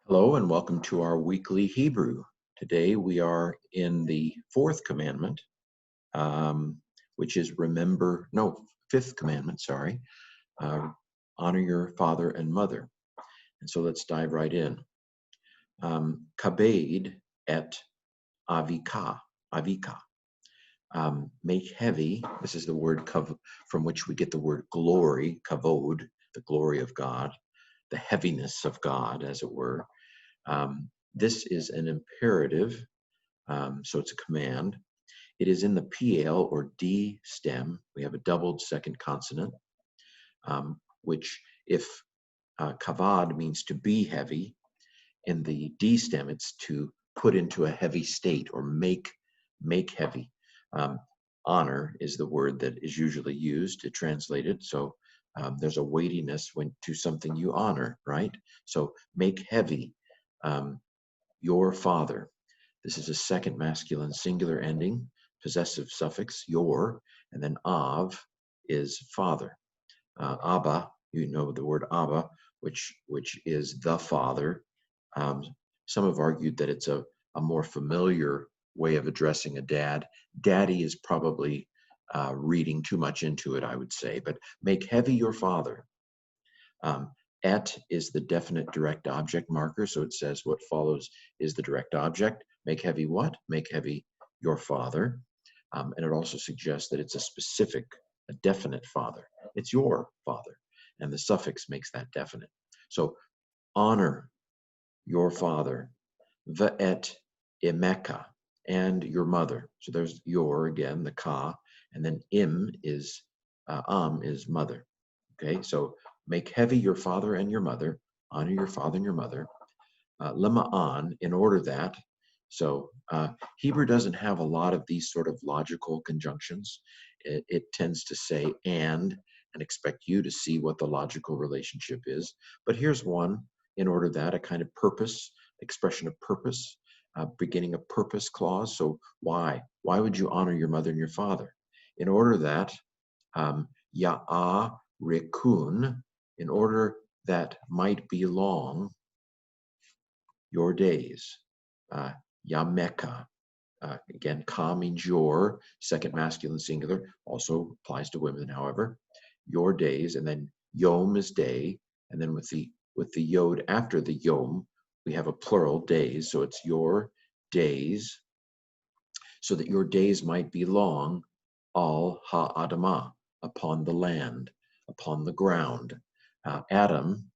Hello and welcome to our weekly Hebrew. Today we are in the fourth commandment, which is fifth commandment, sorry, uh, honor your father and mother. And so let's dive right in. Kabed et avika. Make heavy, this is the word from which we get the word glory, kavod, the glory of God, the heaviness of God, as it were. This is an imperative, so it's a command. It is in the PL or D stem. We have a doubled second consonant, which if kavad means to be heavy, in the D stem it's to put into a heavy state or make heavy. Honor is the word that is usually used to translate it. So there's a weightiness to something you honor, right? So make heavy your father. This is a second masculine singular ending, possessive suffix, your, and then av is father. Abba, you know the word Abba, which is the father. Some have argued that it's a more familiar way of addressing a dad. Daddy is probably reading too much into it, I would say, but make heavy your father. Et is the definite direct object marker, so it says what follows is the direct object. Make heavy what? Make heavy your father. And it also suggests that it's a definite father. It's your father, and the suffix makes that definite. So honor your father, ve'et imeka, and your mother. So there's your again, the ka, and then im is is mother. Okay, so make heavy your father and your mother, honor your father and your mother. Lema'an, in order that. So Hebrew doesn't have a lot of these sort of logical conjunctions. It tends to say and expect you to see what the logical relationship is. But here's one, in order that, a kind of purpose, expression of purpose, beginning a purpose clause. So why? Why would you honor your mother and your father? In order that, ya'a rikun, in order that might be long your days. Yameka. Again, ka means your, second masculine singular, also applies to women, however. Your days, and then yom is day, and then with the yod after the yom, we have a plural, days, so it's your days, so that your days might be long, al ha-adamah, upon the land, upon the ground. Adam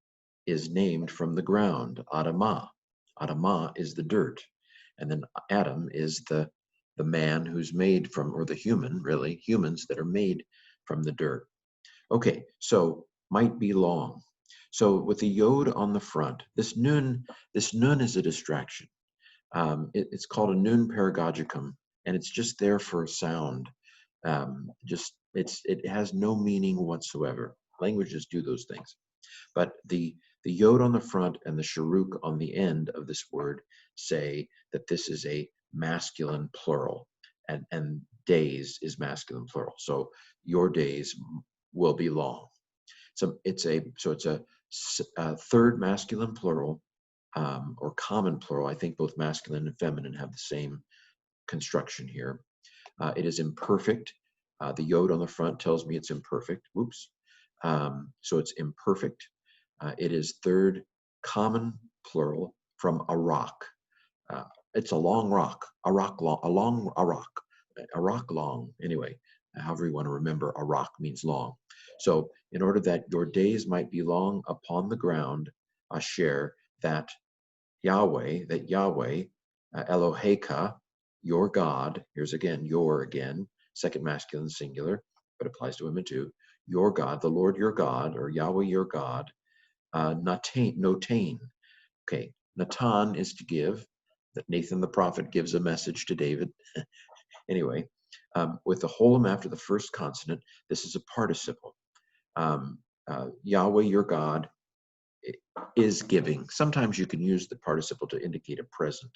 is named from the ground, Adamah. Adamah is the dirt. And then Adam is the man who's made from, or the human, really, humans that are made from the dirt. Okay, so might be long. So with the yod on the front, this nun is a distraction. It's called a nun paragogicum, and it's just there for sound. It has no meaning whatsoever. Languages do those things. But the yod on the front and the sharuk on the end of this word say that this is a masculine plural, and days is masculine plural. So your days will be long. So it's a third masculine plural, or common plural. I think both masculine and feminine have the same construction here. It is imperfect. The yod on the front tells me it's imperfect. Whoops. So it's imperfect. It is third common plural from a rock. It's a long rock, a rock long. Anyway, however you want to remember, a rock means long. So in order that your days might be long upon the ground, Asher, that Yahweh, Eloheka, your God, here's again, your again, second masculine singular, but applies to women too, your God, the Lord your God, or Yahweh your God, notain. Okay, Natan is to give, that Nathan the prophet gives a message to David. Anyway, with the holum after the first consonant, this is a participle. Yahweh your God is giving. Sometimes you can use the participle to indicate a present.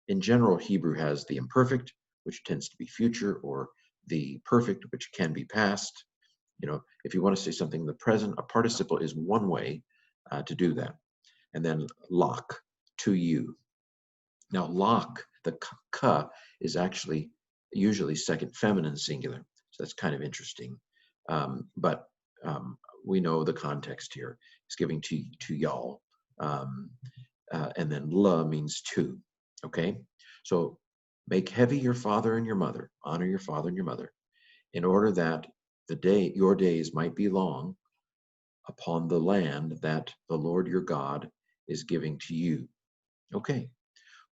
In general, Hebrew has the imperfect, which tends to be future, or the perfect, which can be past. You know, if you want to say something in the present, a participle is one way to do that. and then lach, to you. Now, lach, the ka, is actually usually second feminine singular. So that's kind of interesting. But we know the context here. It's giving to y'all. And then la means to. Okay? So make heavy your father and your mother. Honor your father and your mother, in order that your days might be long upon the land that the Lord your God is giving to you. Okay,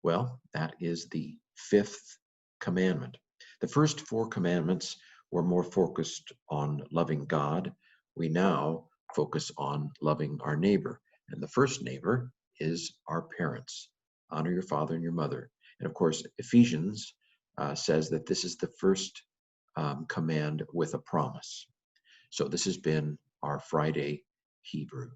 well, that is the fifth commandment. The first four commandments were more focused on loving God. We now focus on loving our neighbor. And the first neighbor is our parents. Honor your father and your mother. And of course, Ephesians says that this is the first command with a promise. So this has been our Friday Hebrew.